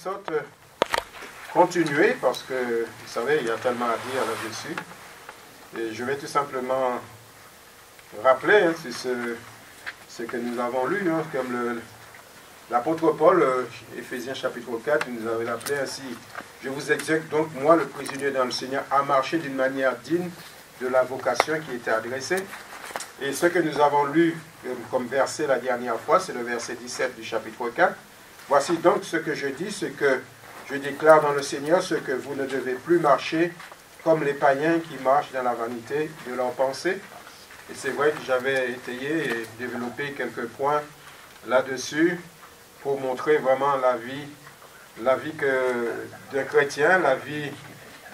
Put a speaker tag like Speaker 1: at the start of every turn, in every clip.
Speaker 1: sorte continuer parce que, vous savez, il y a tellement à dire là-dessus. Et je vais tout simplement rappeler ce que nous avons lu, comme l'apôtre Paul, Éphésiens chapitre 4, il nous avait appelé ainsi. Je vous exhorte donc, moi, le prisonnier dans le Seigneur, à marcher d'une manière digne de la vocation qui était adressée. Et ce que nous avons lu comme verset la dernière fois, c'est le verset 17 du chapitre 4. Voici donc ce que je dis, ce que je déclare dans le Seigneur, ce que vous ne devez plus marcher comme les païens qui marchent dans la vanité de leurs pensées. Et c'est vrai que j'avais étayé et développé quelques points là-dessus pour montrer vraiment la vie d'un chrétien, la vie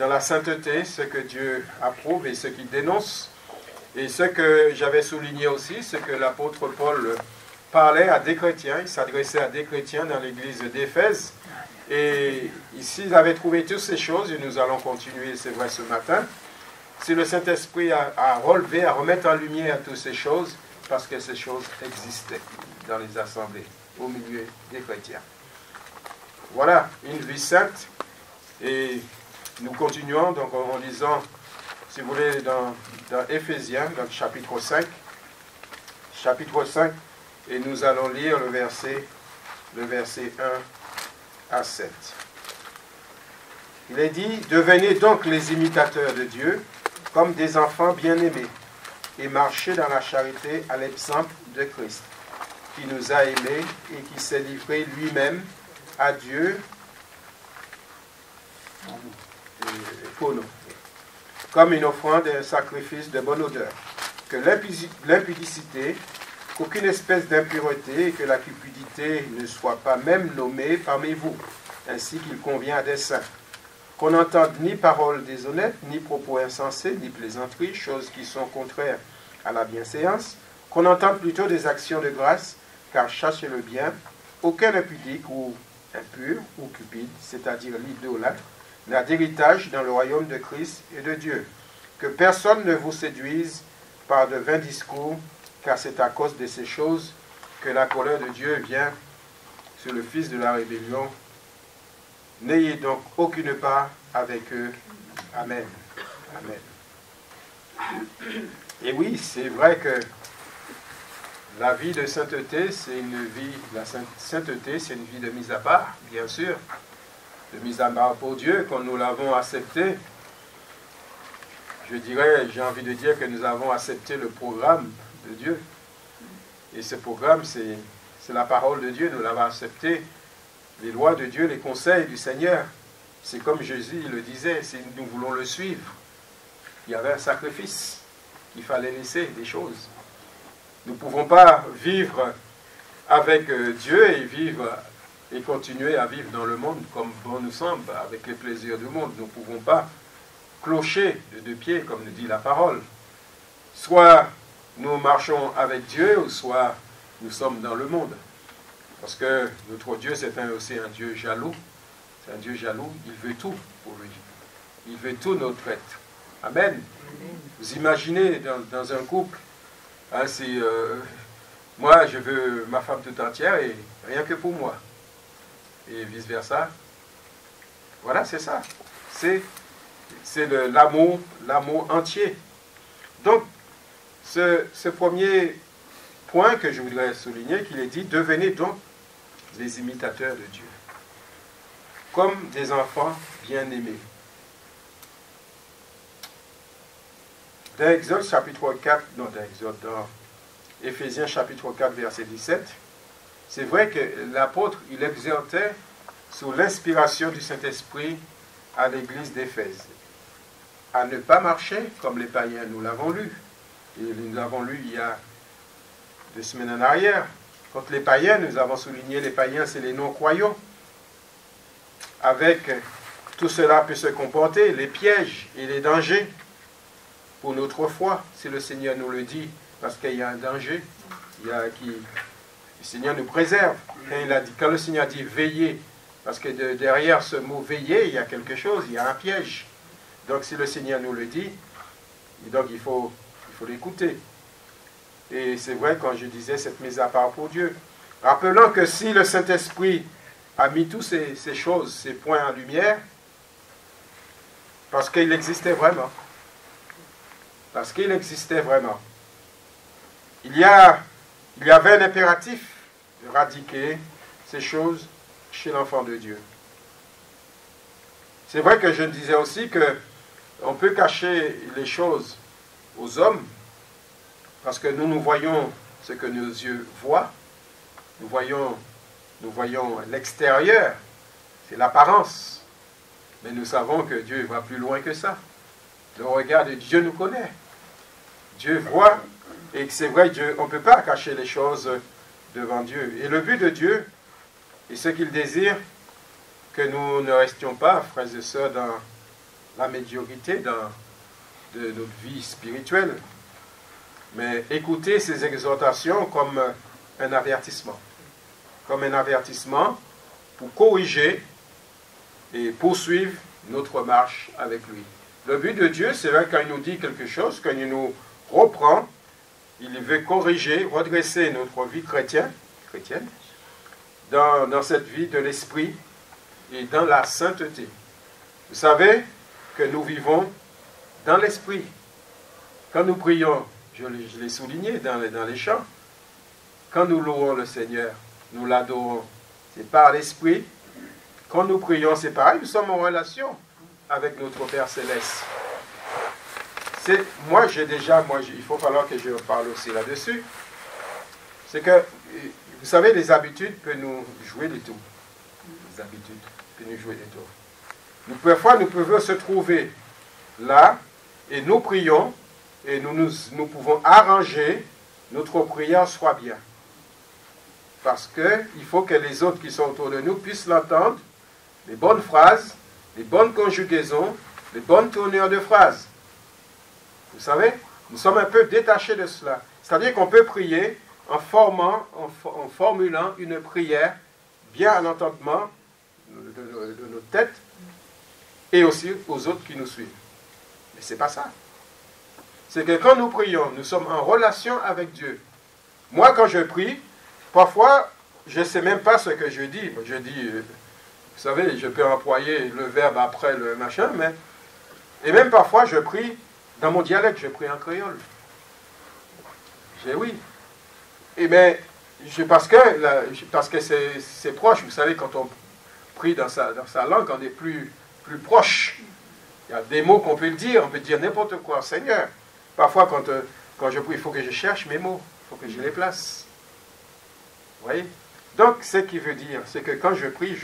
Speaker 1: dans la sainteté, ce que Dieu approuve et ce qu'il dénonce. Et ce que j'avais souligné aussi, c'est que l'apôtre Paul parlait à des chrétiens, il s'adressait à des chrétiens dans l'église d'Éphèse. Et ici, ils avaient trouvé toutes ces choses, et nous allons continuer, c'est vrai, ce matin. Si le Saint-Esprit a relevé, à remettre en lumière toutes ces choses, parce que ces choses existaient dans les assemblées, au milieu des chrétiens. Voilà, une vie sainte. Et nous continuons donc en lisant, si vous voulez, dans Éphésiens, dans le chapitre 5. Chapitre 5, et nous allons lire le verset 1 à 7. Il est dit, « Devenez donc les imitateurs de Dieu, comme des enfants bien-aimés, et marchez dans la charité à l'exemple de Christ, qui nous a aimés et qui s'est livré lui-même à Dieu pour nous, comme une offrande et un sacrifice de bonne odeur, que l'impudicité, qu'aucune espèce d'impureté et que la cupidité ne soit pas même nommée parmi vous, ainsi qu'il convient à des saints. Qu'on n'entende ni paroles déshonnêtes, ni propos insensés, ni plaisanteries, choses qui sont contraires à la bienséance, qu'on entende plutôt des actions de grâce, car cherchez le bien, aucun impudique ou impur ou cupide, c'est-à-dire l'idolâtre, n'a d'héritage dans le royaume de Christ et de Dieu. Que personne ne vous séduise par de vains discours, car c'est à cause de ces choses que la colère de Dieu vient sur le fils de la rébellion. N'ayez donc aucune part avec eux. Amen. Amen. Et oui, c'est vrai que la vie de sainteté, c'est une vie, la sainteté, c'est une vie de mise à part, bien sûr, de mise à part pour Dieu, quand nous l'avons accepté. Je dirais, j'ai envie de dire que nous avons accepté le programme de Dieu. Et ce programme, c'est la parole de Dieu, nous l'avons accepté. Les lois de Dieu, les conseils du Seigneur. C'est comme Jésus le disait, si nous voulons le suivre, il y avait un sacrifice. Il fallait laisser des choses. Nous ne pouvons pas vivre avec Dieu et continuer à vivre dans le monde comme bon nous semble, avec les plaisirs du monde. Nous ne pouvons pas clocher de deux pieds, comme nous dit la parole. Soit nous marchons avec Dieu, ou soit nous sommes dans le monde. Parce que notre Dieu, c'est aussi un Dieu jaloux. C'est un Dieu jaloux, il veut tout pour lui. Il veut tout notre être. Amen. Vous imaginez dans un couple, hein, si moi je veux ma femme tout entière et rien que pour moi. Et vice-versa. Voilà, c'est ça. C'est l'amour entier. Donc, ce premier point que je voudrais souligner, qu'il est dit, devenez donc des imitateurs de Dieu, comme des enfants bien-aimés. Dans Exode chapitre 4, dans Éphésiens chapitre 4, verset 17, c'est vrai que l'apôtre, il exhortait sous l'inspiration du Saint-Esprit à l'église d'Éphèse, à ne pas marcher comme les païens, nous l'avons lu. Et nous l'avons lu il y a 2 semaines en arrière. Quand les païens, nous avons souligné les païens, c'est les non-croyants. Avec tout cela peut se comporter, les pièges et les dangers pour notre foi, si le Seigneur nous le dit, parce qu'il y a un danger, le Seigneur nous préserve. Quand le Seigneur dit veiller, parce que derrière ce mot veiller, il y a quelque chose, il y a un piège. Donc si le Seigneur nous le dit, donc il faut l'écouter. Et c'est vrai quand je disais cette mise à part pour Dieu. Rappelons que si le Saint-Esprit a mis toutes ces choses, ces points en lumière, parce qu'il existait vraiment. Parce qu'il existait vraiment. Il y avait un impératif de radiquer ces choses chez l'enfant de Dieu. C'est vrai que je disais aussi qu'on peut cacher les choses aux hommes, parce que nous voyons ce que nos yeux voient, nous voyons l'extérieur, c'est l'apparence. Mais nous savons que Dieu va plus loin que ça. Le regard de Dieu nous connaît. Dieu voit, et c'est vrai, on ne peut pas cacher les choses devant Dieu. Et le but de Dieu, et ce qu'il désire, que nous ne restions pas, frères et sœurs, dans la médiocrité de notre vie spirituelle, mais écouter ces exhortations comme un avertissement. Comme un avertissement pour corriger et poursuivre notre marche avec lui. Le but de Dieu, c'est vrai, quand il nous dit quelque chose, quand il nous reprend, il veut corriger, redresser notre vie chrétienne dans cette vie de l'esprit et dans la sainteté. Vous savez que nous vivons dans l'esprit. Quand nous prions, je l'ai souligné dans les chants, quand nous louons le Seigneur, nous l'adorons, c'est par l'esprit. Quand nous prions, c'est pareil, nous sommes en relation avec notre Père Céleste. Il faut falloir que je parle aussi là-dessus. C'est que, vous savez, les habitudes peuvent nous jouer des tours. Les habitudes peuvent nous jouer des tours. Parfois, nous pouvons se trouver là, et nous prions, et nous pouvons arranger notre prière soit bien. Parce qu'il faut que les autres qui sont autour de nous puissent l'entendre, les bonnes phrases, les bonnes conjugaisons, les bonnes tournures de phrases. Vous savez, nous sommes un peu détachés de cela. C'est-à-dire qu'on peut prier en formulant une prière bien à l'entendement de notre tête et aussi aux autres qui nous suivent. Mais ce n'est pas ça. C'est que quand nous prions, nous sommes en relation avec Dieu. Moi, quand je prie, parfois, je ne sais même pas ce que je dis. Je dis, vous savez, je peux employer le verbe après le machin, mais... Et même parfois, je prie dans mon dialecte, je prie en créole. J'ai oui. Et bien, parce que c'est proche, vous savez, quand on prie dans sa langue, on est plus proche. Il y a des mots qu'on peut dire, on peut dire n'importe quoi. Seigneur, parfois quand je prie, il faut que je cherche mes mots, il faut que je les place. Vous voyez? Donc, ce qui veut dire, c'est que quand je prie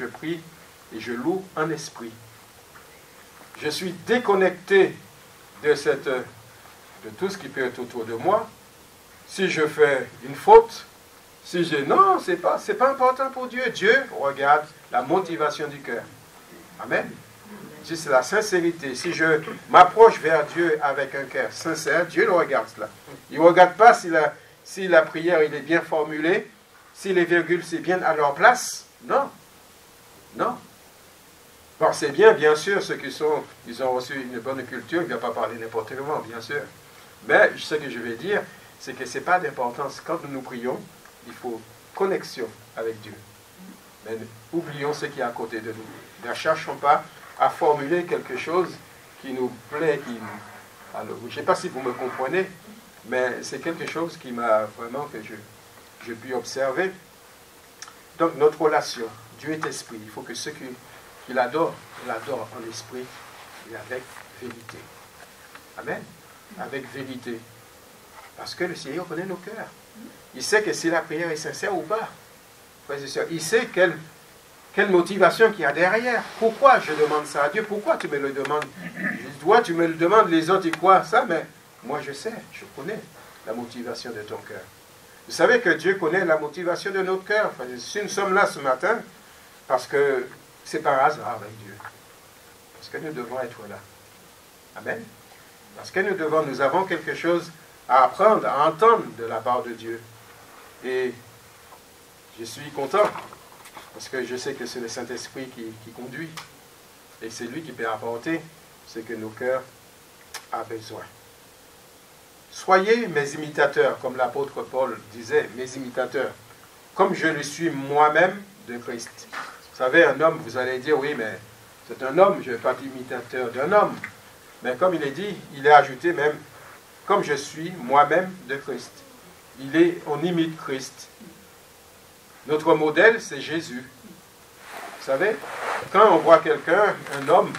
Speaker 1: et je loue en esprit. Je suis déconnecté de tout ce qui peut être autour de moi. Si je fais une faute, non, c'est pas important pour Dieu. Dieu regarde la motivation du cœur. Amen. C'est la sincérité. Si je m'approche vers Dieu avec un cœur sincère, Dieu le regarde cela. Il ne regarde pas si la prière il est bien formulée, si les virgules c'est bien à leur place. Non. Non. Bon, c'est bien sûr, ceux ils ont reçu une bonne culture, il ne va pas parler n'importe comment, bien sûr. Mais ce que je vais dire, c'est que ce n'est pas d'importance. Quand nous prions, il faut connexion avec Dieu. Mais oublions ce qui est à côté de nous. Ne cherchons pas à formuler quelque chose qui nous plaît. Alors, je ne sais pas si vous me comprenez, mais c'est quelque chose qui m'a vraiment, que j'ai pu observer. Donc, notre relation, Dieu est esprit. Il faut que ceux qui l'adorent en esprit et avec vérité. Amen. Avec vérité. Parce que le Seigneur connaît nos cœurs. Il sait que si la prière est sincère ou pas. Il sait quelle motivation qu'il y a derrière. Pourquoi je demande ça à Dieu? Pourquoi tu me le demandes? Toi, tu me le demandes, les autres, ils croient ça, mais moi je sais, je connais la motivation de ton cœur. Vous savez que Dieu connaît la motivation de notre cœur. Si nous sommes là ce matin, parce que c'est par hasard avec Dieu. Parce que nous devons être là. Amen. Parce que nous avons quelque chose à apprendre, à entendre de la part de Dieu. Et je suis content, parce que je sais que c'est le Saint-Esprit qui conduit. Et c'est lui qui peut apporter ce que nos cœurs ont besoin. Soyez mes imitateurs, comme l'apôtre Paul disait, mes imitateurs, comme je le suis moi-même de Christ. Vous savez, un homme, vous allez dire, oui, mais c'est un homme, je ne vais pas être imitateur d'un homme. Mais comme il est dit, il est ajouté même, comme je suis moi-même de Christ. On imite Christ. Notre modèle, c'est Jésus. Vous savez, quand on voit quelqu'un, un homme,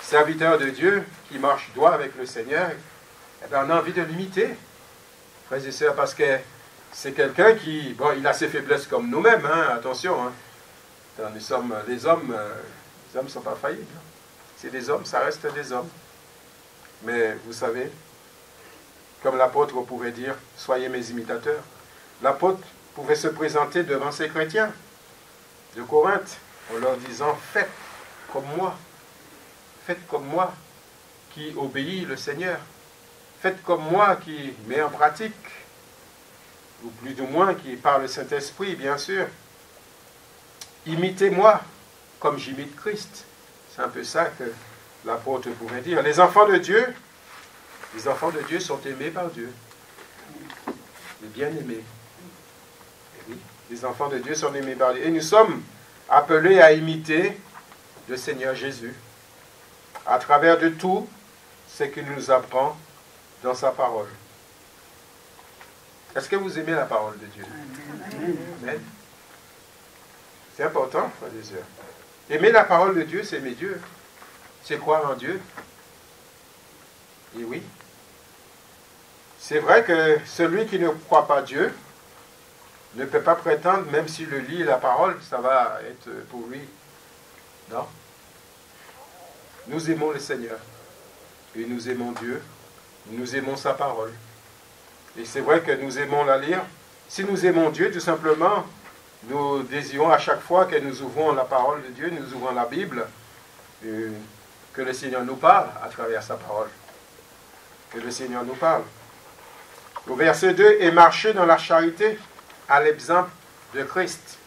Speaker 1: serviteur de Dieu, qui marche droit avec le Seigneur, eh bien, on a envie de l'imiter, frères et sœurs, parce que c'est quelqu'un qui, bon, il a ses faiblesses comme nous-mêmes, hein, attention, hein. Nous sommes, les hommes ne sont pas faillibles. C'est des hommes, ça reste des hommes. Mais vous savez, comme l'apôtre pouvait dire, soyez mes imitateurs. L'apôtre pouvait se présenter devant ces chrétiens de Corinthe, en leur disant, faites comme moi, qui obéit le Seigneur. Faites comme moi, qui met en pratique, ou plus ou moins qui par le Saint-Esprit, bien sûr. Imitez-moi, comme j'imite Christ. C'est un peu ça que l'apôtre pouvait dire. Les enfants de Dieu sont aimés par Dieu. Les bien-aimés. Et oui, les enfants de Dieu sont aimés par Dieu. Et nous sommes appelés à imiter le Seigneur Jésus à travers de tout ce qu'il nous apprend dans sa parole. Est-ce que vous aimez la parole de Dieu? Amen. C'est important, frères et sœurs. Aimer la parole de Dieu, c'est aimer Dieu. C'est croire en Dieu. Et oui. C'est vrai que celui qui ne croit pas Dieu ne peut pas prétendre, même s'il le lit la parole, ça va être pour lui. Non. Nous aimons le Seigneur. Et nous aimons Dieu. Nous aimons sa parole. Et c'est vrai que nous aimons la lire. Si nous aimons Dieu, tout simplement, nous désirons à chaque fois que nous ouvrons la parole de Dieu, nous ouvrons la Bible, que le Seigneur nous parle à travers sa parole. Que le Seigneur nous parle. Au verset 2, « Et marcher dans la charité à l'exemple de Christ,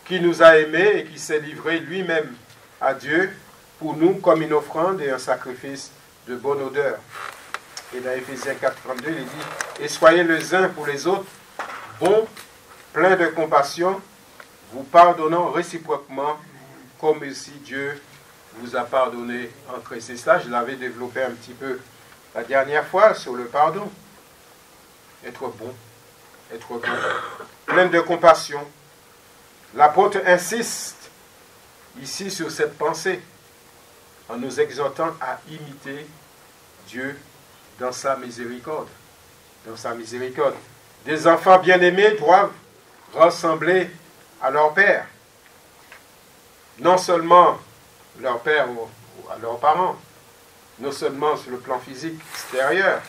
Speaker 1: qui nous a aimés et qui s'est livré lui-même à Dieu pour nous comme une offrande et un sacrifice de bonne odeur. » Et dans Éphésiens 4, 32, il dit « Et soyez les uns pour les autres, bons, pleins de compassion, vous pardonnant réciproquement, comme aussi Dieu vous a pardonné en Christ. » Et ça, je l'avais développé un petit peu la dernière fois sur le pardon. Être bon, plein de compassion. L'apôtre insiste ici sur cette pensée en nous exhortant à imiter Dieu dans sa miséricorde. Dans sa miséricorde. Des enfants bien-aimés doivent ressembler à leur père. Non seulement leur père ou à leurs parents, non seulement sur le plan physique extérieur,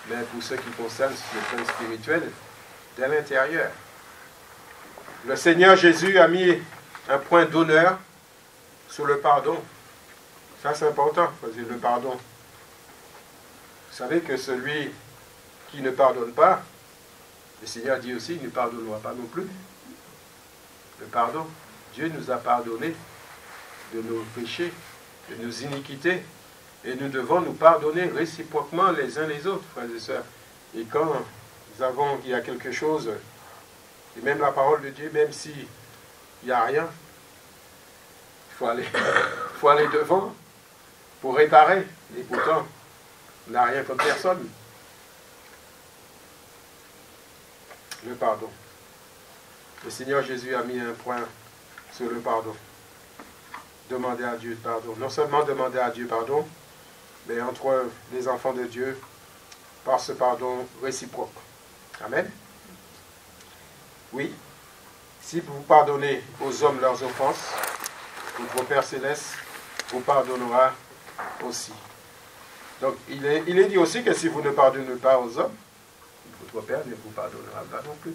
Speaker 1: mais pour ce qui concerne le plan spirituel de l'intérieur. Le Seigneur Jésus a mis un point d'honneur sur le pardon. Ça, c'est important, le pardon. Vous savez que celui qui ne pardonne pas, le Seigneur dit aussi, il ne pardonnera pas non plus. Le pardon. Dieu nous a pardonné de nos péchés, de nos iniquités. Et nous devons nous pardonner réciproquement les uns les autres, frères et sœurs. Et quand il y a quelque chose, et même la parole de Dieu, même s'il n'y a rien, il faut aller devant pour réparer. Et pourtant, on n'a rien comme personne. Le pardon. Le Seigneur Jésus a mis un point sur le pardon. Demander à Dieu pardon. Non seulement demander à Dieu pardon, mais entre les enfants de Dieu, par ce pardon réciproque. Amen. Oui, si vous pardonnez aux hommes leurs offenses, votre Père Céleste vous pardonnera aussi. Donc, il est dit aussi que si vous ne pardonnez pas aux hommes, votre Père ne vous pardonnera pas non plus.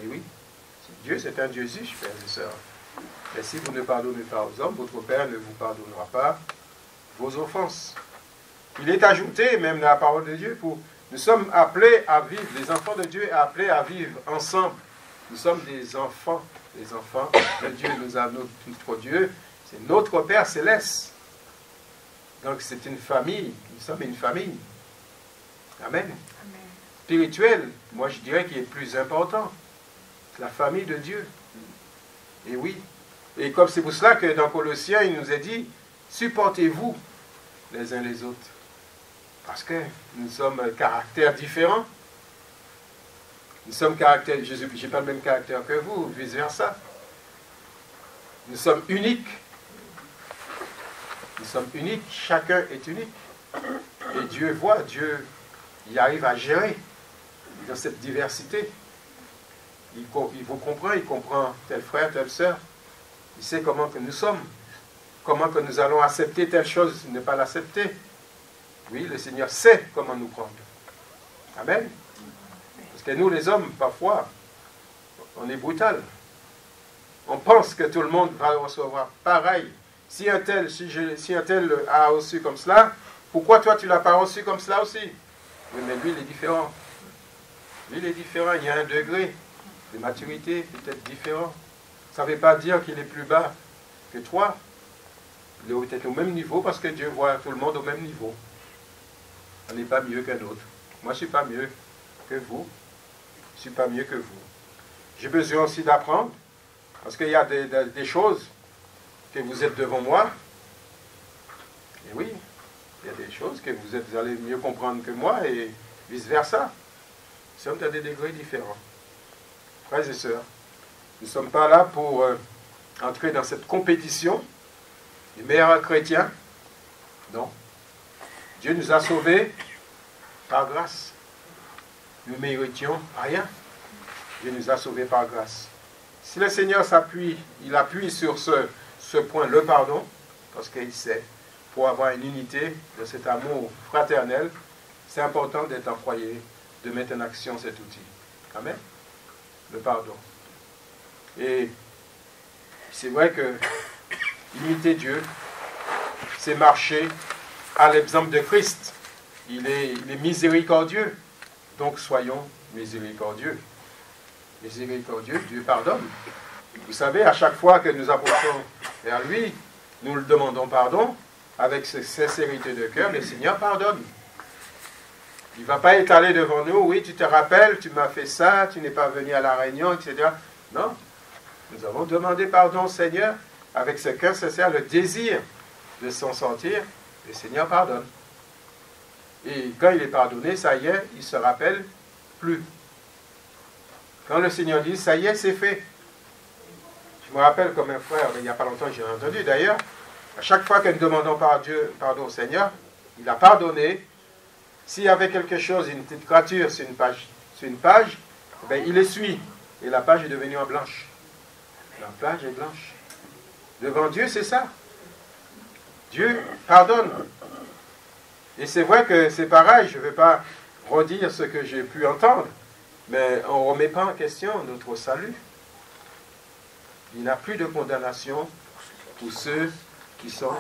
Speaker 1: Et oui, Dieu c'est un Dieu juste, frères et sœurs. Mais si vous ne pardonnez pas aux hommes, votre Père ne vous pardonnera pas vos offenses. Il est ajouté même dans la parole de Dieu, nous sommes appelés à vivre, les enfants de Dieu sont appelés à vivre ensemble. Nous sommes des enfants de Dieu. Nous avons notre Dieu, c'est notre Père Céleste. Donc c'est une famille, nous sommes une famille. Amen. Amen. Spirituelle, moi je dirais qu'il est plus important. La famille de Dieu. Et oui. Et comme c'est pour cela que dans Colossiens, il nous est dit, supportez-vous les uns les autres. Parce que nous sommes caractères différents. Nous sommes caractères, je n'ai pas le même caractère que vous, vice-versa. Nous sommes uniques. Nous sommes uniques, chacun est unique. Et Dieu voit, Dieu, il arrive à gérer dans cette diversité. Il vous comprend, il comprend tel frère, telle sœur. Il sait comment que nous sommes. Comment que nous allons accepter telle chose, ne pas l'accepter. Oui, le Seigneur sait comment nous prendre. Amen. Parce que nous, les hommes, parfois, on est brutal. On pense que tout le monde va le recevoir pareil. Si un tel a reçu comme cela, pourquoi toi tu ne l'as pas reçu comme cela aussi? Oui, mais lui, il est différent. Lui, il est différent. Il y a un degré de maturité peut-être différent. Ça ne veut pas dire qu'il est plus bas que toi. Il est peut-être au même niveau parce que Dieu voit tout le monde au même niveau. On n'est pas mieux qu'un autre. Moi, je ne suis pas mieux que vous. Je ne suis pas mieux que vous. J'ai besoin aussi d'apprendre parce qu'il y a des choses que vous êtes devant moi. Et oui, il y a des choses que vous allez mieux comprendre que moi et vice-versa. Nous sommes à des degrés différents. Frères et sœurs, nous ne sommes pas là pour entrer dans cette compétition des meilleurs chrétiens. Non. Dieu nous a sauvés par grâce. Nous ne méritions rien. Dieu nous a sauvés par grâce. Si le Seigneur s'appuie, il appuie sur ce point, le pardon, parce qu'il sait, pour avoir une unité de cet amour fraternel, c'est important d'être employé, de mettre en action cet outil. Amen. Le pardon. Et c'est vrai que imiter Dieu, c'est marcher à l'exemple de Christ. Il est miséricordieux. Donc soyons miséricordieux. Miséricordieux, Dieu pardonne. Vous savez, à chaque fois que nous approchons vers lui, nous le demandons pardon, avec sincérité de cœur, le Seigneur pardonne. Il ne va pas étaler devant nous, oui, tu te rappelles, tu m'as fait ça, tu n'es pas venu à la réunion, etc. Non. Nous avons demandé pardon au Seigneur avec ce cœur sincère, le désir de s'en sortir. Le Seigneur pardonne. Et quand il est pardonné, ça y est, il ne se rappelle plus. Quand le Seigneur dit, ça y est, c'est fait. Je me rappelle comme un frère, il n'y a pas longtemps, j'ai entendu d'ailleurs, à chaque fois que nous demandons pardon au Seigneur, il a pardonné. S'il y avait quelque chose, une petite gravure sur une page, ben, il essuie. Et la page est devenue en blanche. La page est blanche. Devant Dieu, c'est ça. Dieu pardonne. Et c'est vrai que c'est pareil, je ne vais pas redire ce que j'ai pu entendre, mais on ne remet pas en question notre salut. Il n'y a plus de condamnation pour ceux qui sont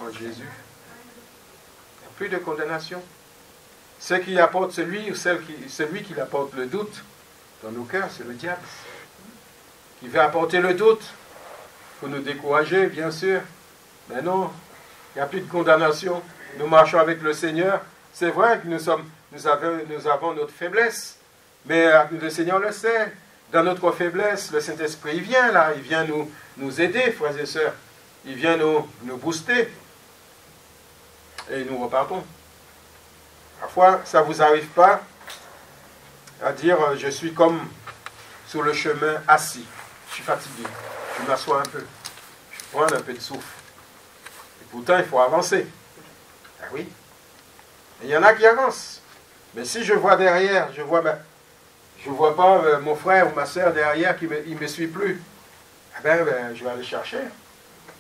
Speaker 1: en Jésus. Il n'y a plus de condamnation. Ce qui apporte celui qui apporte le doute dans nos cœurs, c'est le diable. Qui veut apporter le doute pour nous décourager, bien sûr. Mais non, il n'y a plus de condamnation. Nous marchons avec le Seigneur. C'est vrai que nous avons notre faiblesse, mais le Seigneur le sait. Dans notre faiblesse, le Saint-Esprit il vient là, il vient nous aider, frères et sœurs. Il vient nous booster. Et nous repartons. Parfois, ça ne vous arrive pas à dire « je suis comme sur le chemin assis, je suis fatigué, je m'assois un peu, je prends un peu de souffle. » Et pourtant, il faut avancer. Ah oui. Et il y en a qui avancent. Mais si je vois derrière, je vois pas mon frère ou ma soeur derrière qui ne me suit plus, eh ben, je vais aller chercher.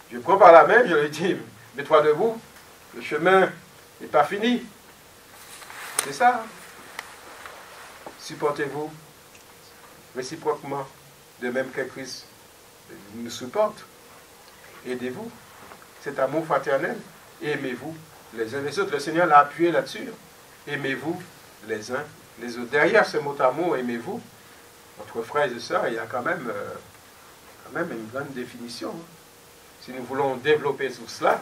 Speaker 1: Je le prends par la main, je lui dis « mets-toi debout, le chemin n'est pas fini. » C'est ça. Supportez-vous réciproquement, de même que Christ nous supporte. Aidez-vous. Cet amour fraternel. Aimez-vous les uns les autres. Le Seigneur l'a appuyé là-dessus. Aimez-vous les uns les autres. Derrière ce mot amour, aimez-vous, entre frères et sœurs, il y a quand même une grande définition. Si nous voulons développer tout cela,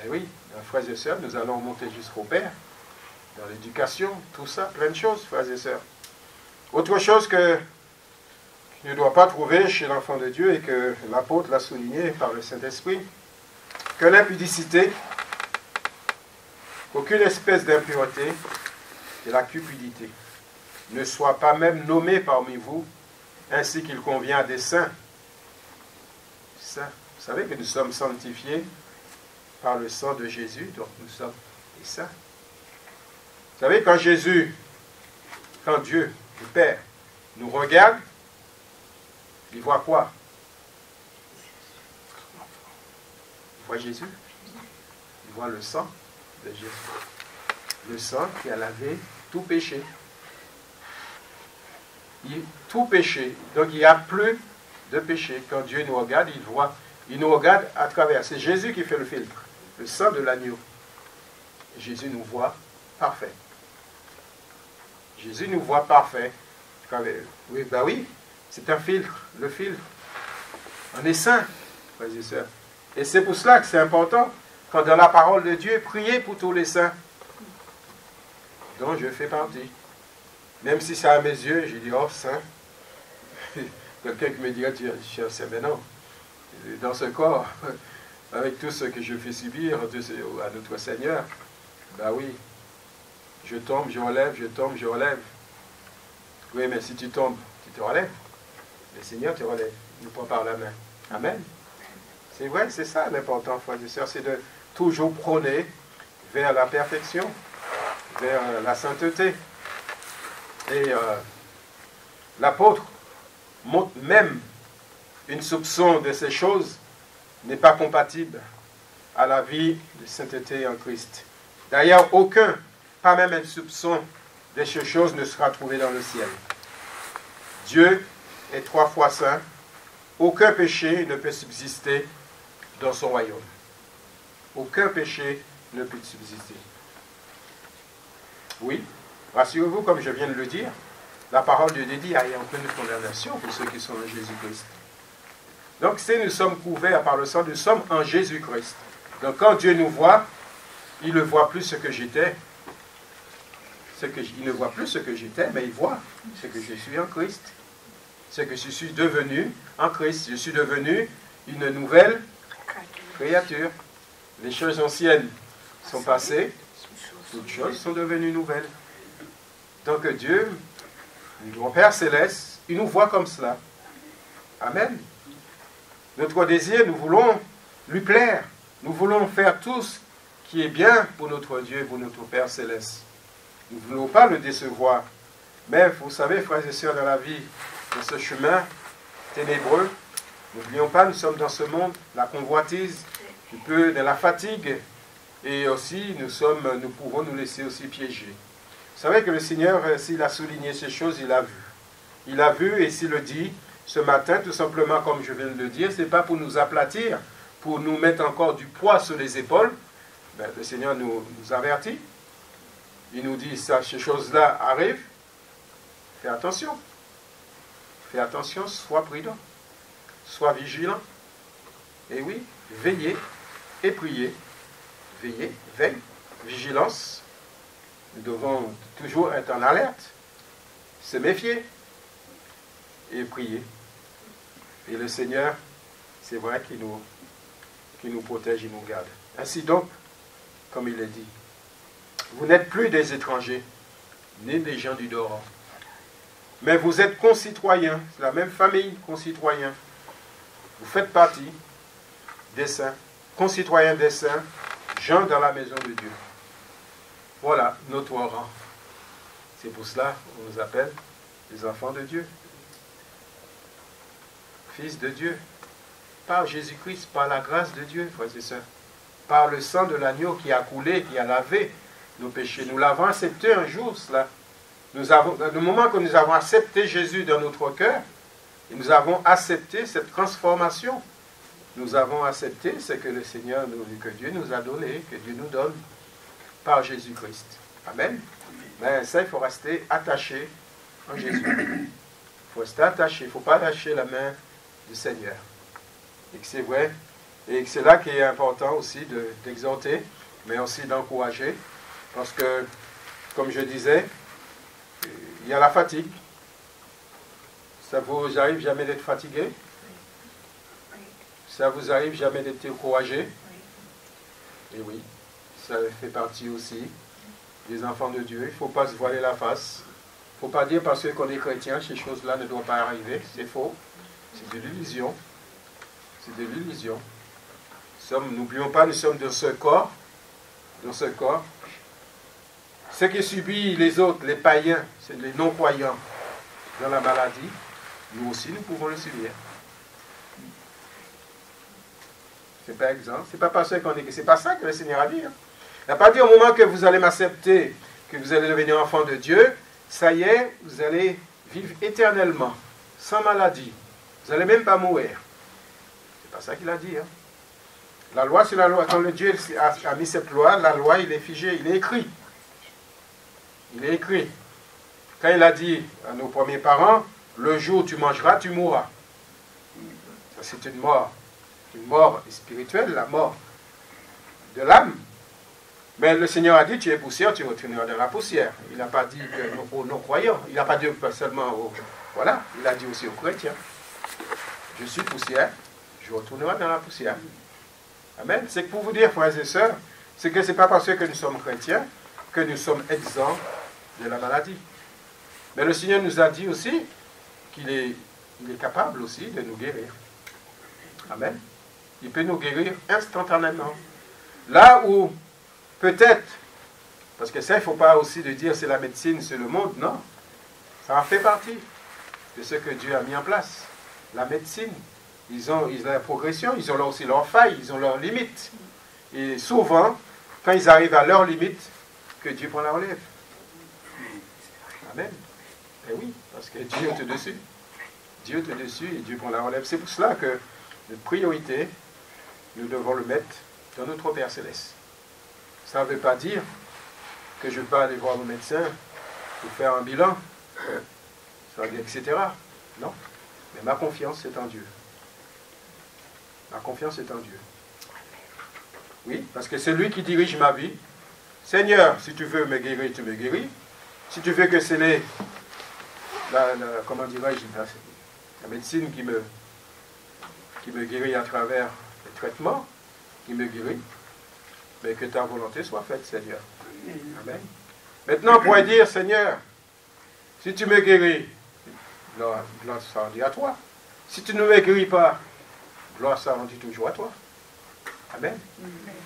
Speaker 1: eh oui, frères et sœurs, nous allons monter jusqu'au Père. Dans l'éducation, tout ça, plein de choses, frères et sœurs. Autre chose ne doit pas trouver chez l'enfant de Dieu, et que l'apôtre l'a souligné par le Saint-Esprit, que l'impudicité, qu'aucune espèce d'impureté et la cupidité ne soit pas même nommée parmi vous, ainsi qu'il convient à des saints. Ça, vous savez que nous sommes sanctifiés par le sang de Jésus, donc nous sommes des saints. Vous savez, quand Dieu, le Père, nous regarde, il voit quoi? Il voit Jésus. Il voit le sang de Jésus. Le sang qui a lavé tout péché. Tout péché. Donc il n'y a plus de péché. Quand Dieu nous regarde, il nous regarde à travers. C'est Jésus qui fait le filtre. Le sang de l'agneau. Jésus nous voit parfait. Jésus nous voit parfait. Oui, ben oui, c'est un filtre, le filtre. On est saint, frères et sœurs. Et c'est pour cela que c'est important, quand dans la parole de Dieu, priez pour tous les saints, dont je fais partie. Même si c'est à mes yeux, je dis, oh, saint. Quelqu'un qui me dirait, tu es saint, mais non. Dans ce corps, avec tout ce que je fais subir à notre Seigneur, ben oui, je tombe, je relève, je tombe, je relève. Oui, mais si tu tombes, tu te relèves. Le Seigneur te relève. Il nous prend par la main. Amen. C'est vrai, c'est ça l'important, frères et sœurs, c'est de toujours prôner vers la perfection, vers la sainteté. Et l'apôtre montre même une soupçon de ces choses n'est pas compatible à la vie de sainteté en Christ. D'ailleurs, aucun, pas même un soupçon de ces choses ne sera trouvé dans le ciel. Dieu est 3 fois saint. Aucun péché ne peut subsister dans son royaume. Aucun péché ne peut subsister. Oui, rassurez-vous, comme je viens de le dire, la parole de Dieu dit, il n'y a aucune condamnation pour ceux qui sont en Jésus-Christ. Donc, si nous sommes couverts par le sang, nous sommes en Jésus-Christ. Donc, quand Dieu nous voit, il ne voit plus ce que j'étais. Il ne voit plus ce que j'étais, mais il voit ce que je suis en Christ. Ce que je suis devenu en Christ. Je suis devenu une nouvelle créature. Les choses anciennes sont passées, toutes choses sont devenues nouvelles. Donc Dieu, notre Père Céleste, il nous voit comme cela. Amen. Notre désir, nous voulons lui plaire. Nous voulons faire tout ce qui est bien pour notre Dieu, pour notre Père Céleste. Nous ne voulons pas le décevoir. Mais vous savez, frères et sœurs, dans la vie, dans ce chemin ténébreux, n'oublions pas, nous sommes dans ce monde, la convoitise, un peu de la fatigue, et aussi nous pouvons nous laisser aussi piéger. Vous savez que le Seigneur, s'il a souligné ces choses, il a vu. Il a vu, et s'il le dit ce matin, tout simplement comme je viens de le dire, ce n'est pas pour nous aplatir, pour nous mettre encore du poids sur les épaules. Ben, le Seigneur nous avertit. Il nous dit, ça, ces choses-là arrivent. Fais attention. Fais attention, sois prudent. Sois vigilant. Et oui, veillez et priez. Veillez, veille, vigilance. Nous devons toujours être en alerte, se méfier et prier. Et le Seigneur, c'est vrai qu'il nous protège, il nous garde. Ainsi donc, comme il est dit, vous n'êtes plus des étrangers, ni des gens du dehors. Mais vous êtes concitoyens, c'est la même famille, concitoyens. Vous faites partie des saints, concitoyens des saints, gens dans la maison de Dieu. Voilà notre rang. C'est pour cela qu'on nous appelle les enfants de Dieu. Fils de Dieu. Par Jésus-Christ, par la grâce de Dieu, frères et sœurs. Par le sang de l'agneau qui a coulé, qui a lavé nos péchés. Nous l'avons accepté un jour, cela. Le moment que nous avons accepté Jésus dans notre cœur, et nous avons accepté cette transformation. Nous avons accepté ce que le Seigneur, que Dieu nous a donné, que Dieu nous donne par Jésus-Christ. Amen. Mais ça, il faut rester attaché en Jésus. Il faut rester attaché. Il ne faut pas lâcher la main du Seigneur. Et que c'est vrai. Et que c'est là qu'il est important aussi d'exhorter, mais aussi d'encourager. Parce que, comme je disais, il y a la fatigue. Ça vous arrive jamais d'être fatigué? Ça vous arrive jamais d'être découragé? Et oui, ça fait partie aussi des enfants de Dieu. Il ne faut pas se voiler la face. Il ne faut pas dire parce qu'on est chrétien, ces choses-là ne doivent pas arriver. C'est faux. C'est de l'illusion. C'est de l'illusion. N'oublions pas, nous sommes dans ce corps. Dans ce corps. Ce qui subit les autres, les païens, c'est les non-croyants dans la maladie, nous aussi, nous pouvons le subir. C'est pas exempt. C'est pas parce qu'on est... C'est pas ça que le Seigneur a dit. Hein. Il n'a pas dit au moment que vous allez m'accepter, que vous allez devenir enfant de Dieu, ça y est, vous allez vivre éternellement, sans maladie. Vous n'allez même pas mourir. C'est pas ça qu'il a dit. Hein. La loi, c'est la loi. Quand le Dieu a mis cette loi, la loi, il est figé, il est écrit. Il est écrit. Quand il a dit à nos premiers parents, le jour où tu mangeras, tu mourras. Ça, c'est une mort spirituelle, la mort de l'âme. Mais le Seigneur a dit, tu es poussière, tu retourneras dans la poussière. Il n'a pas dit aux non-croyants, il n'a pas dit seulement aux... Voilà, il a dit aussi aux chrétiens. Je suis poussière, je retournerai dans la poussière. Amen. C'est pour vous dire, frères et sœurs, c'est que ce n'est pas parce que nous sommes chrétiens que nous sommes exempts de la maladie. Mais le Seigneur nous a dit aussi qu'il est capable aussi de nous guérir. Amen. Il peut nous guérir instantanément. Là où, peut-être, parce que ça, il ne faut pas aussi de dire c'est la médecine, c'est le monde, non. Ça en fait partie de ce que Dieu a mis en place. La médecine, ils ont la progression, ils ont aussi leurs failles, ils ont leurs limites. Et souvent, quand ils arrivent à leurs limites, que Dieu prend la relève. Amen. Et oui, parce que Dieu est au-dessus. Dieu est au-dessus et Dieu prend la relève. C'est pour cela que notre priorité, nous devons le mettre dans notre Père Céleste. Ça ne veut pas dire que je ne vais pas aller voir le médecin pour faire un bilan, etc. Non. Mais ma confiance est en Dieu. Ma confiance est en Dieu. Oui, parce que c'est lui qui dirige ma vie. Seigneur, si tu veux me guérir, tu me guéris. Si tu veux que c'est comment dirais-je, la médecine qui me guérit à travers les traitements, qui me guérit, mais que ta volonté soit faite, Seigneur. Amen. Maintenant, on pourrait dire, Seigneur, si tu me guéris, gloire soit rendue à toi. Si tu ne me guéris pas, gloire soit rendue toujours à toi. Amen.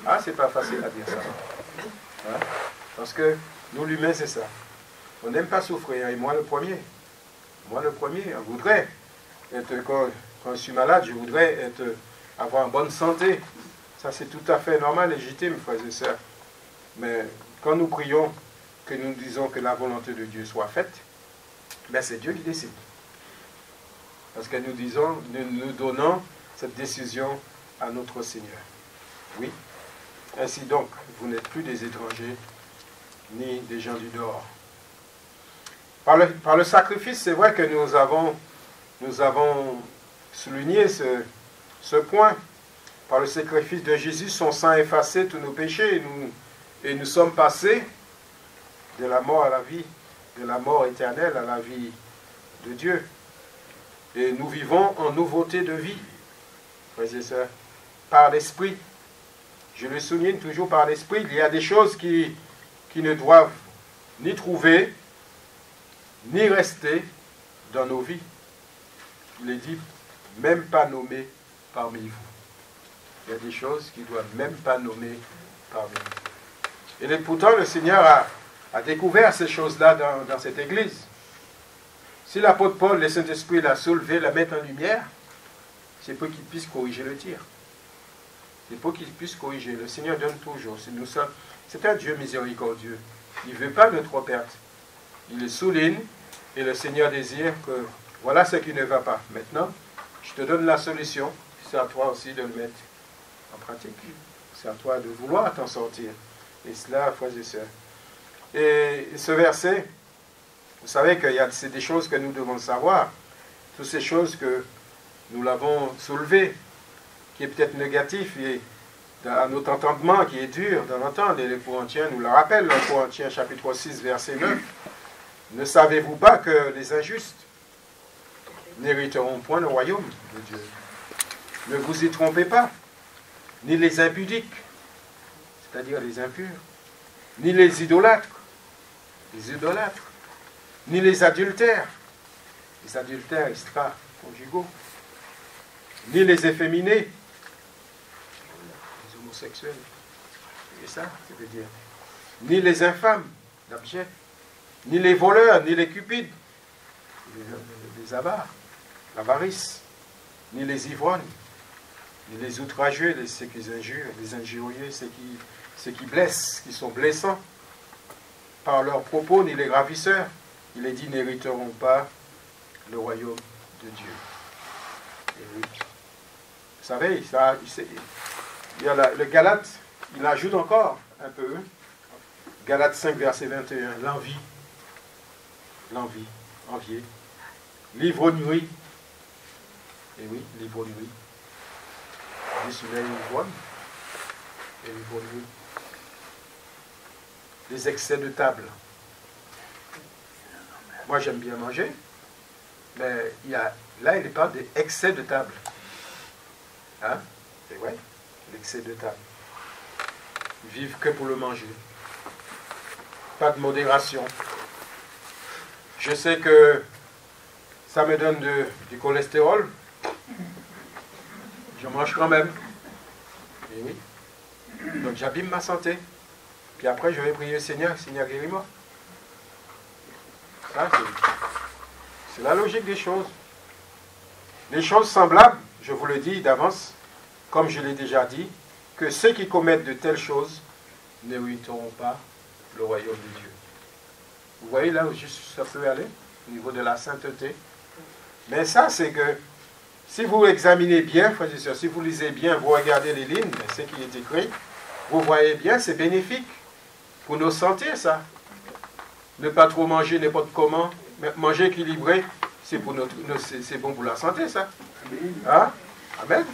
Speaker 1: Ah, c'est pas facile à dire ça. Hein? Parce que nous, l'humain, c'est ça. On n'aime pas souffrir, et moi le premier. Moi le premier, on voudrait être, quand je suis malade, je voudrais avoir une bonne santé. Ça, c'est tout à fait normal, légitime, frères et sœurs. Mais quand nous prions, que nous disons que la volonté de Dieu soit faite, ben c'est Dieu qui décide. Parce que nous donnons cette décision à notre Seigneur. Oui. Ainsi donc, vous n'êtes plus des étrangers, ni des gens du dehors. Par le sacrifice, c'est vrai que nous avons souligné ce point. Par le sacrifice de Jésus, son sang a effacé tous nos péchés et nous sommes passés de la mort à la vie, de la mort éternelle à la vie de Dieu. Et nous vivons en nouveauté de vie, frères et sœurs, par l'Esprit. Je le souligne toujours par l'Esprit. Il y a des choses qui ne doivent ni trouver, ni rester dans nos vies. Il est dit, même pas nommées parmi vous. Il y a des choses qui ne doivent même pas nommer parmi vous. Et pourtant, le Seigneur a découvert ces choses-là dans cette Église. Si l'apôtre Paul, le Saint-Esprit l'a soulevé, la met en lumière, c'est pour qu'il puisse corriger le tir. C'est pour qu'il puisse corriger. Le Seigneur donne toujours. C'est un Dieu miséricordieux. Il ne veut pas notre perte. Il le souligne et le Seigneur désire que voilà ce qui ne va pas. Maintenant, je te donne la solution. C'est à toi aussi de le mettre en pratique. C'est à toi de vouloir t'en sortir. Et cela, frères et sœurs. Et ce verset, vous savez que c'est des choses que nous devons savoir. Toutes ces choses que nous l'avons soulevé, qui est peut-être négatif et à notre entendement, qui est dur d'en entendre. Et les Corinthiens nous le rappellent, le Corinthiens chapitre 6, verset 9. Ne savez-vous pas que les injustes n'hériteront point le royaume de Dieu. Ne vous y trompez pas, ni les impudiques, c'est-à-dire les impurs, ni les idolâtres, ni les adultères extra-conjugaux, ni les efféminés, les homosexuels, c'est ça, je veux dire, ni les infâmes, l'abject, ni les voleurs, ni les cupides, les avares, l'avarice, ni les ivrognes, ni les outrageux, ceux qui injurent, les injurieux, ceux qui blessent, qui sont blessants par leurs propos, ni les ravisseurs. Il est dit, n'hériteront pas le royaume de Dieu. Et oui. Vous savez, il y a le Galate, il ajoute encore un peu. Galates 5, verset 21, l'envie, envier, l'ivrognerie, et oui, l'ivrognerie, l'ivrogne, et l'ivrognerie, les excès de table. Moi, j'aime bien manger, mais là, il parle des excès de table. Hein? C'est vrai, l'excès de table. Ils vivent que pour le manger. Pas de modération. Je sais que ça me donne du cholestérol. Je mange quand même. Et oui. Donc j'abîme ma santé. Puis après, je vais prier le Seigneur, Seigneur guéris-moi. Ça, c'est la logique des choses. Les choses semblables, je vous le dis d'avance, comme je l'ai déjà dit, que ceux qui commettent de telles choses n'hériteront pas le royaume de Dieu. Vous voyez là où ça peut aller, au niveau de la sainteté. Mais ça, c'est que, si vous examinez bien, frères et sœurs, si vous lisez bien, vous regardez les lignes, ce qui est écrit, vous voyez bien, c'est bénéfique pour nos santé, ça. Ne pas trop manger n'importe comment, mais manger équilibré, c'est bon pour la santé, ça. Hein? Amen.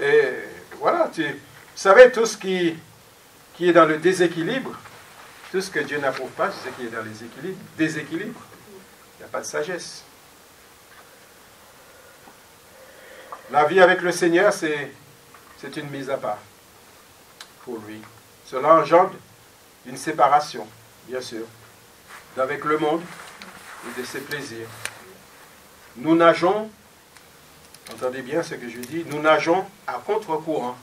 Speaker 1: Et voilà, vous savez, tout ce qui est dans le déséquilibre, tout ce que Dieu n'approuve pas, c'est ce qui est dans les équilibres. Déséquilibre. Il n'y a pas de sagesse. La vie avec le Seigneur, c'est une mise à part pour lui. Cela engendre une séparation, bien sûr, d'avec le monde et de ses plaisirs. Nous nageons, entendez bien ce que je dis, nous nageons à contre-courant.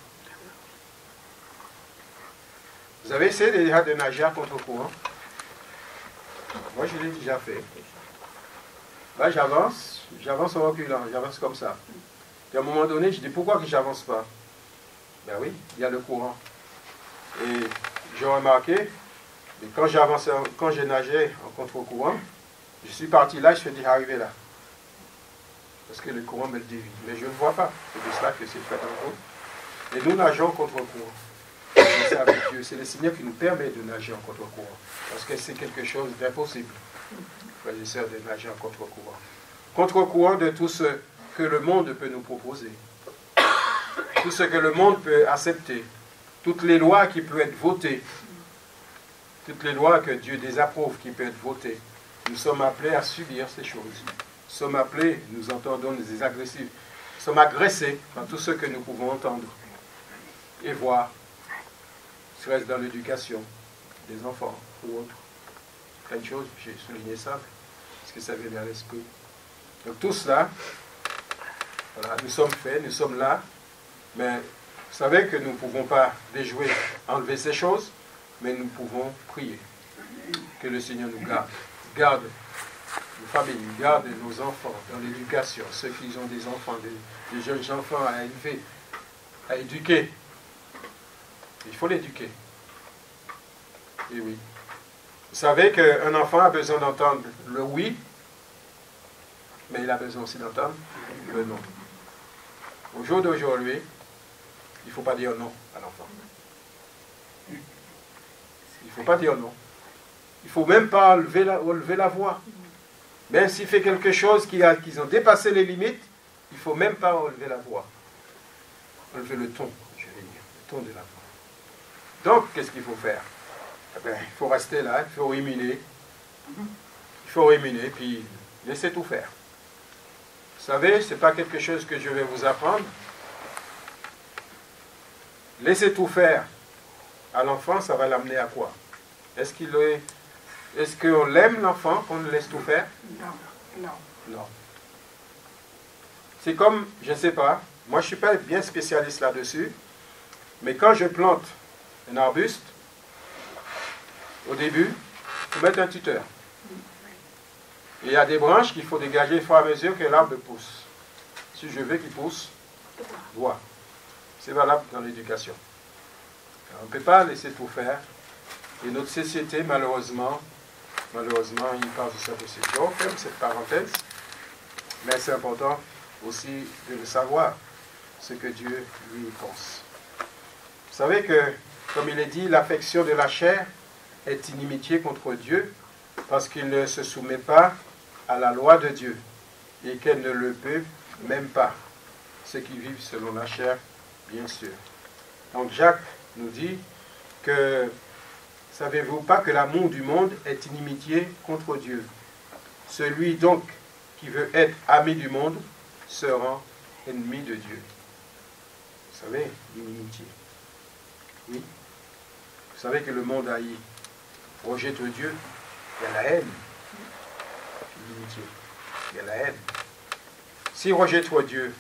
Speaker 1: Vous avez essayé déjà de nager à contre-courant? Moi, je l'ai déjà fait. Là, j'avance en reculant, j'avance comme ça. Et à un moment donné, je dis, pourquoi que je n'avance pas? Ben oui, il y a le courant. Et j'ai remarqué, et quand j'ai nagé en contre-courant, je suis parti là, je suis déjà arrivé là. Parce que le courant me le dévie. Mais je ne vois pas. C'est de cela que c'est fait en gros. Et nous nageons contre-courant. C'est avec Dieu. C'est le Seigneur qui nous permet de nager en contre-courant. Parce que c'est quelque chose d'impossible, frères et sœurs, de nager en contre-courant. Contre-courant de tout ce que le monde peut nous proposer. Tout ce que le monde peut accepter. Toutes les lois qui peuvent être votées. Toutes les lois que Dieu désapprouve qui peuvent être votées. Nous sommes appelés à subir ces choses. Nous sommes appelés, nous entendons des agressifs. Nous sommes agressés par tout ce que nous pouvons entendre et voir. Serait-ce dans l'éducation des enfants ou autres. Plein de choses, j'ai souligné ça, parce que ça vient à l'esprit. Donc tout cela, voilà, nous sommes faits, nous sommes là, mais vous savez que nous ne pouvons pas déjouer, enlever ces choses, mais nous pouvons prier. Que le Seigneur nous garde nos familles, garde nos enfants dans l'éducation, ceux qui ont des enfants, des jeunes enfants à élever, à éduquer. Il faut l'éduquer. Et oui. Vous savez qu'un enfant a besoin d'entendre le oui, mais il a besoin aussi d'entendre le non. Au jour d'aujourd'hui, il ne faut pas dire non à l'enfant. Il ne faut pas dire non. Il ne faut même pas lever la voix. Même s'il fait quelque chose qui ont dépassé les limites, il ne faut même pas relever la voix. Relever le ton, je vais dire, le ton de la voix. Donc, qu'est-ce qu'il faut faire? Eh bien, il faut rester là, il faut ruminer. Il faut ruminer, puis laisser tout faire. Vous savez, ce n'est pas quelque chose que je vais vous apprendre. Laissez tout faire à l'enfant, ça va l'amener à quoi? Est-ce qu'on l'aime l'enfant, qu'on le laisse tout faire?
Speaker 2: Non, non.
Speaker 1: Non. C'est comme, je ne sais pas, moi je ne suis pas bien spécialiste là-dessus, mais quand je plante un arbuste, au début, il faut mettre un tuteur. Et il y a des branches qu'il faut dégager au fur et à mesure que l'arbre pousse. Si je veux qu'il pousse, droit. C'est valable dans l'éducation. On ne peut pas laisser tout faire. Et notre société, malheureusement, il passe de sa position. On ferme cette parenthèse. Mais c'est important aussi de le savoir, ce que Dieu lui pense. Vous savez que, comme il est dit, l'affection de la chair est inimitié contre Dieu, parce qu'il ne se soumet pas à la loi de Dieu, et qu'elle ne le peut même pas. Ceux qui vivent selon la chair, bien sûr. Donc Jacques nous dit que, savez-vous pas que l'amour du monde est inimitié contre Dieu? Celui donc qui veut être ami du monde se rend ennemi de Dieu. Vous savez, l'inimitié. Oui. Vous savez que le monde haït, rejette Dieu, il y a la haine. L'inimitié. Il y a la haine. S'il rejette Dieu,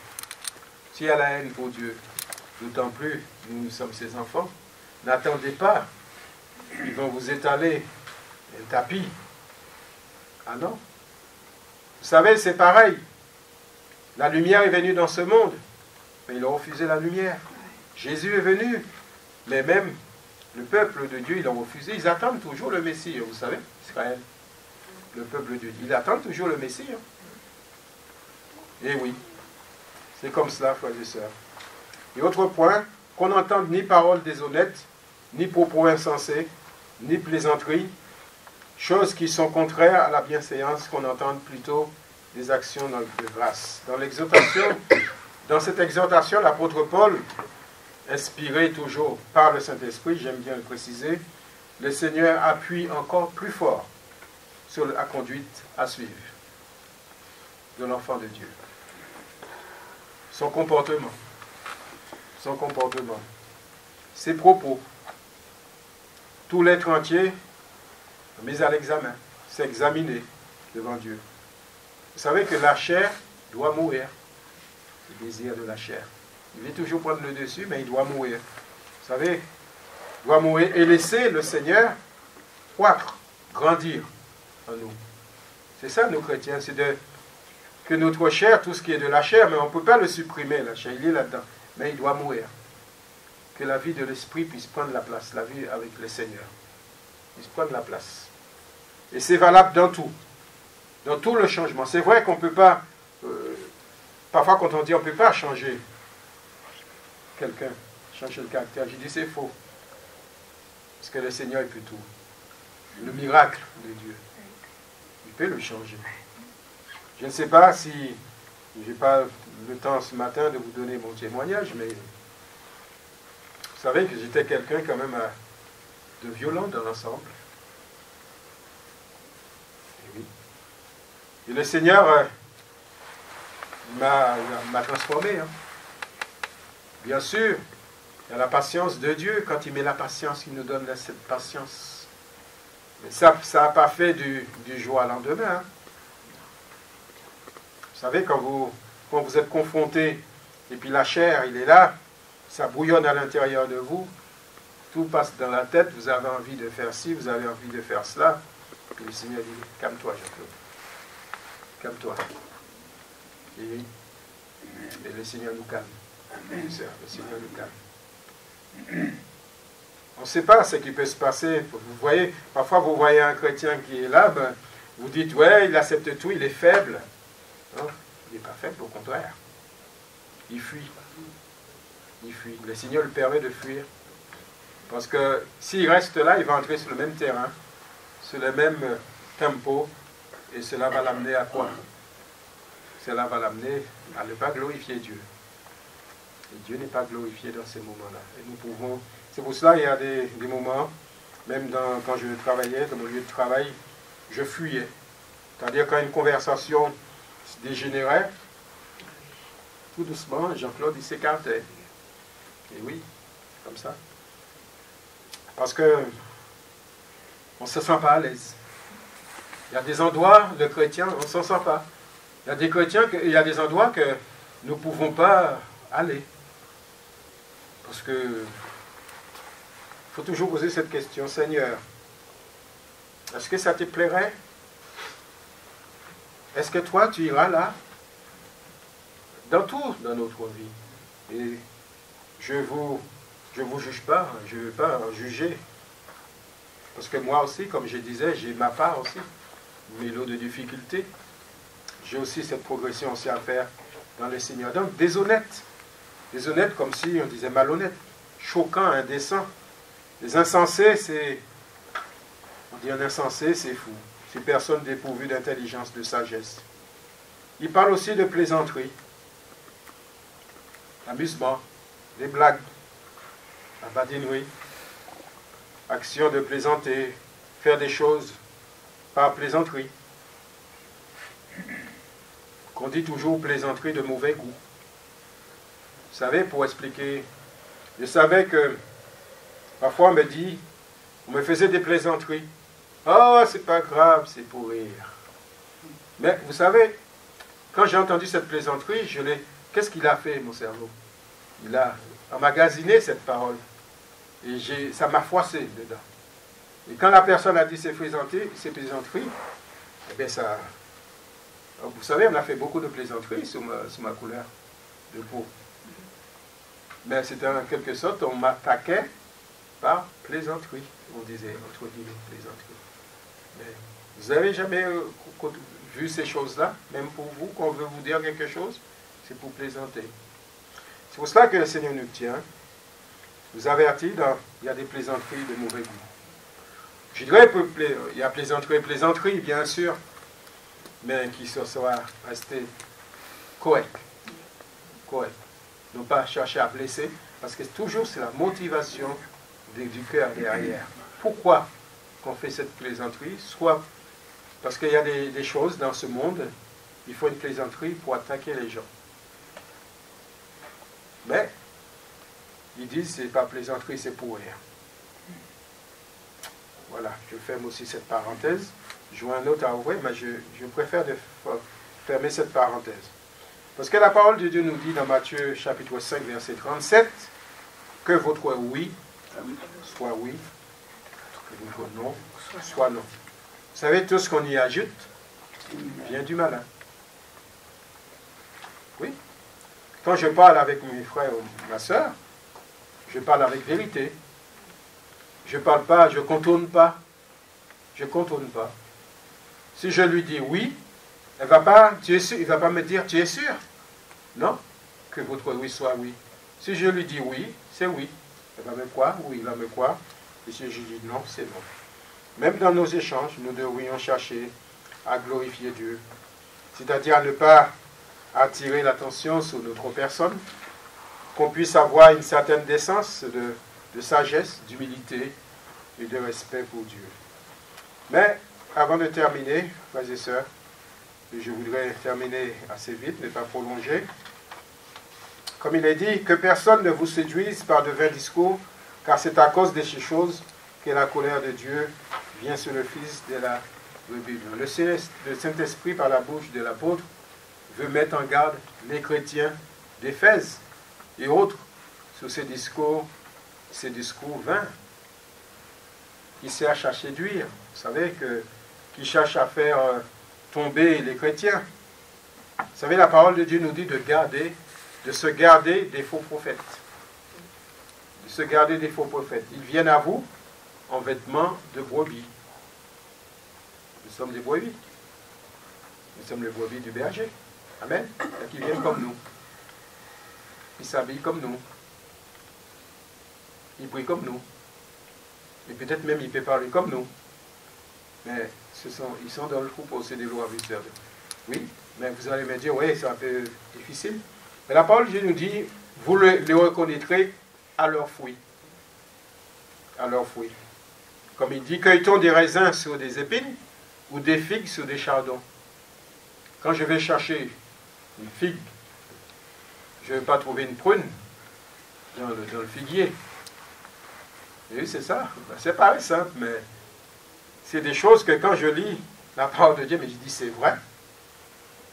Speaker 1: s'il y a la haine pour Dieu, d'autant plus, nous sommes ses enfants, n'attendez pas. Ils vont vous étaler un tapis. Ah non. Vous savez, c'est pareil. La lumière est venue dans ce monde, mais ils ont refusé la lumière. Jésus est venu, mais même le peuple de Dieu, ils l'ont refusé. Ils attendent toujours le Messie, vous savez, Israël. Le peuple de Dieu, ils attendent toujours le Messie. Et oui, c'est comme cela, frères et sœurs. Et autre point, qu'on n'entende ni paroles déshonnêtes, ni propos insensés, ni plaisanteries, choses qui sont contraires à la bienséance, qu'on entende plutôt des actions de grâce. Dans cette exhortation, l'apôtre Paul, inspiré toujours par le Saint-Esprit, j'aime bien le préciser, le Seigneur appuie encore plus fort sur la conduite à suivre de l'enfant de Dieu. Son comportement, ses propos, tout l'être entier mis à l'examen, s'examiner devant Dieu. Vous savez que la chair doit mourir, le désir de la chair. Il veut toujours prendre le dessus, mais il doit mourir. Vous savez, il doit mourir et laisser le Seigneur croître, grandir en nous. C'est ça, nous chrétiens, c'est que notre chair, tout ce qui est de la chair, mais on ne peut pas le supprimer, la chair, il est là-dedans, mais il doit mourir. Que la vie de l'esprit puisse prendre la place, la vie avec le Seigneur, puisse prendre la place. Et c'est valable dans tout le changement. C'est vrai qu'on ne peut pas, parfois quand on dit on ne peut pas changer quelqu'un, changer le caractère, je dis c'est faux. Parce que le Seigneur peut tout. Le miracle de Dieu, il peut le changer. Je ne sais pas si je n'ai pas le temps ce matin de vous donner mon témoignage, mais vous savez que j'étais quelqu'un quand même de violent dans l'ensemble. Et oui. Et le Seigneur m'a transformé. Hein. Bien sûr, il y a la patience de Dieu. Quand il met la patience, il nous donne cette patience. Mais ça n'a pas fait du jour au lendemain. Hein. Vous savez, quand vous êtes confronté, et puis la chair, il est là, ça bouillonne à l'intérieur de vous, tout passe dans la tête, vous avez envie de faire ci, vous avez envie de faire cela. Et le Seigneur dit, calme-toi, Jean-Claude. Calme-toi. Et le Seigneur nous calme. Le Seigneur nous calme. On ne sait pas ce qui peut se passer. Vous voyez, parfois vous voyez un chrétien qui est là, ben, vous dites, ouais, il accepte tout, il est faible. Non, il n'est pas faible, au contraire. Il fuit. Il fuit. Le Seigneur lui permet de fuir. Parce que s'il reste là, il va entrer sur le même terrain, sur le même tempo, et cela va l'amener à quoi? Cela va l'amener à ne pas glorifier Dieu. Et Dieu n'est pas glorifié dans ces moments-là. Et nous pouvons... C'est pour cela qu'il y a des moments, même quand je travaillais, dans mon lieu de travail, je fuyais. C'est-à-dire quand une conversation dégénérait, tout doucement, Jean-Claude, il s'écartait. Et oui, c'est comme ça. Parce que on ne se sent pas à l'aise. Il y a des endroits, le chrétien, on ne s'en sent pas. Il y a des chrétiens, il y a des endroits que nous ne pouvons pas aller. Parce que il faut toujours poser cette question, Seigneur, est-ce que ça te plairait? Est-ce que toi, tu iras là? Dans tout, dans notre vie. Et je vous juge pas, je ne veux pas juger. Parce que moi aussi, comme je disais, j'ai ma part aussi. Mes lots de difficultés. J'ai aussi cette progression aussi à faire dans le Seigneur. Donc, déshonnête. Déshonnête comme si on disait malhonnête. Choquant, indécent. Les insensés, c'est... On dit un insensé, c'est fou. C'est personne dépourvue d'intelligence, de sagesse. Il parle aussi de plaisanterie. Amusement, des blagues, la badinerie, action de plaisanter, faire des choses par plaisanterie. Qu'on dit toujours plaisanterie de mauvais goût. Vous savez, pour expliquer, je savais que parfois on me dit, on me faisait des plaisanteries. Oh, c'est pas grave, c'est pour rire. Mais vous savez, quand j'ai entendu cette plaisanterie, qu'est-ce qu'il a fait, mon cerveau? Il a emmagasiné cette parole. Et ça m'a froissé dedans. Et quand la personne a dit ces plaisanteries, eh bien ça... Vous savez, on a fait beaucoup de plaisanteries sur ma couleur de peau. Mais c'était en quelque sorte, on m'attaquait par plaisanterie. On disait, entre guillemets, plaisanterie. Mais vous n'avez jamais vu ces choses-là, même pour vous, qu'on veut vous dire quelque chose, c'est pour plaisanter. C'est pour cela que le Seigneur nous tient. Vous avertit, il y a des plaisanteries de mauvais goût. Je dirais, il y a plaisanterie, bien sûr, mais qui soit resté correct. Correct. Non pas chercher à blesser, parce que toujours c'est la motivation du cœur derrière. Pourquoi qu'on fait cette plaisanterie? Soit parce qu'il y a des choses dans ce monde, il faut une plaisanterie pour attaquer les gens. Mais, ils disent, c'est pas plaisanterie, c'est pour rire. Voilà, je ferme aussi cette parenthèse. Je vois un autre à ouvrir, mais je préfère fermer cette parenthèse. Parce que la parole de Dieu nous dit dans Matthieu chapitre 5, verset 37, que votre oui soit oui, que votre non soit non. Vous savez, tout ce qu'on y ajoute vient du malin. Oui. Quand je parle avec mes frères ou ma soeur, je parle avec vérité. Je ne parle pas, je ne contourne pas. Je ne contourne pas. Si je lui dis oui, il ne va pas me dire, tu es sûr? Non, que votre oui soit oui. Si je lui dis oui, c'est oui. Il va me croire, oui, il va me croire. Et si je dis non, c'est non. Même dans nos échanges, nous devrions chercher à glorifier Dieu. C'est-à-dire à ne pas attirer l'attention sur notre personne, qu'on puisse avoir une certaine décence de sagesse, d'humilité et de respect pour Dieu. Mais avant de terminer, frères et sœurs, je voudrais terminer assez vite, ne pas prolonger. Comme il est dit, que personne ne vous séduise par de vains discours, car c'est à cause de ces choses que la colère de Dieu vient sur le Fils de la rébellion. Le Saint-Esprit, par la bouche de l'apôtre, veut mettre en garde les chrétiens d'Éphèse et autres sur ces discours vains qui cherchent à séduire. Vous savez, qui cherchent à faire tomber les chrétiens. Vous savez, la parole de Dieu nous dit de se garder des faux prophètes. De se garder des faux prophètes. Ils viennent à vous en vêtements de brebis. Nous sommes des brebis. Nous sommes les brebis du berger. Amen. Et qui viennent comme nous. Ils s'habillent comme nous. Ils prient comme nous. Et peut-être même ils peuvent parler comme nous. Mais ils sont dans le troupeau, c'est des lois viscères. Oui, mais vous allez me dire, oui, c'est un peu difficile. Mais la parole de Dieu nous dit, vous les reconnaîtrez à leurs fruits. À leurs fruits. Comme il dit, cueille-t-on des raisins sur des épines ou des figues sur des chardons? Quand je vais chercher une figue je ne vais pas trouver une prune dans le figuier. Et oui, c'est ça. C'est pareil simple, mais c'est des choses que quand je lis la parole de Dieu, mais je dis c'est vrai.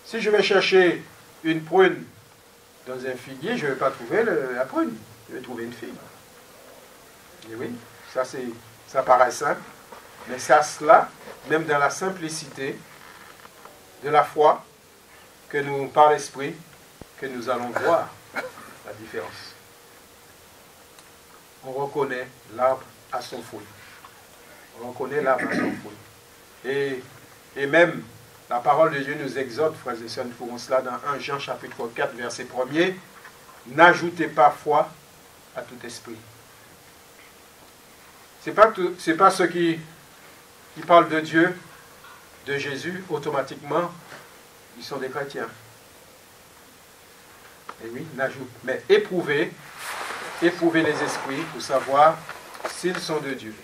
Speaker 1: Si je vais chercher une prune dans un figuier, je ne vais pas trouver la prune. Je vais trouver une figue. Et oui, ça paraît simple, mais c'est à cela, même dans la simplicité de la foi, que nous, par l'Esprit, que nous allons voir la différence. On reconnaît l'arbre à son fruit. On reconnaît l'arbre à son fruit. Et même, la parole de Dieu nous exhorte, frères et sœurs, nous ferons cela dans 1 Jean chapitre 4, verset 1er. N'ajoutez pas foi à tout esprit. Ce n'est pas ceux qui parlent de Dieu, de Jésus, automatiquement, ils sont des chrétiens. Et oui, n'ajoute. Mais éprouvez les esprits pour savoir s'ils sont de Dieu.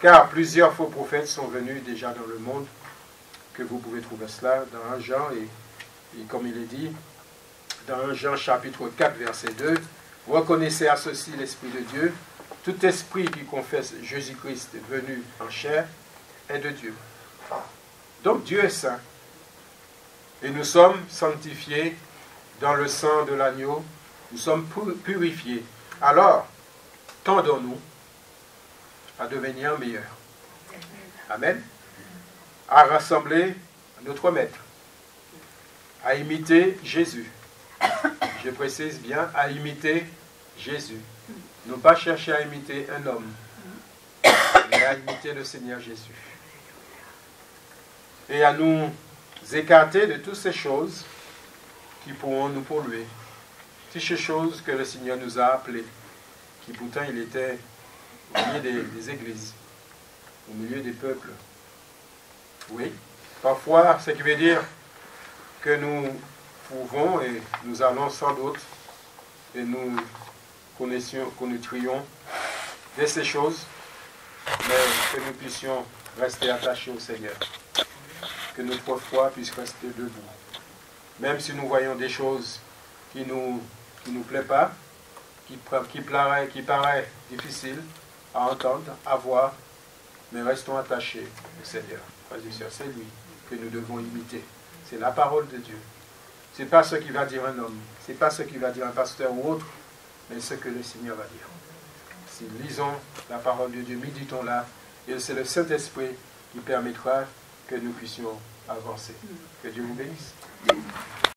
Speaker 1: Car plusieurs faux prophètes sont venus déjà dans le monde, que vous pouvez trouver cela dans 1 Jean, et comme il est dit, dans 1 Jean chapitre 4, verset 2, reconnaissez à ceci l'Esprit de Dieu, tout esprit qui confesse Jésus-Christ venu en chair est de Dieu. Donc Dieu est saint. Et nous sommes sanctifiés dans le sang de l'agneau, nous sommes purifiés. Alors, tendons-nous à devenir meilleurs. Amen. À rassembler notre Maître, à imiter Jésus. Je précise bien, à imiter Jésus. Ne pas chercher à imiter un homme, mais à imiter le Seigneur Jésus. Et à nous écarter de toutes ces choses qui pourront nous polluer. Toutes ces choses que le Seigneur nous a appelées, qui pourtant il était au milieu des églises, au milieu des peuples. Oui, parfois, ce qui veut dire que nous pouvons et nous allons sans doute, et nous connaîtrions de ces choses, mais que nous puissions rester attachés au Seigneur. Que notre foi puisse rester debout. Même si nous voyons des choses qui nous plaisent pas, qui paraissent difficiles à entendre, à voir, mais restons attachés au Seigneur. Frères et sœurs, c'est lui que nous devons imiter. C'est la parole de Dieu. Ce n'est pas ce qu'il va dire un homme, ce n'est pas ce qu'il va dire un pasteur ou autre, mais ce que le Seigneur va dire. Si nous lisons la parole de Dieu, méditons-la, et c'est le Saint-Esprit qui permettra que nous puissions avancer. Que Dieu vous bénisse.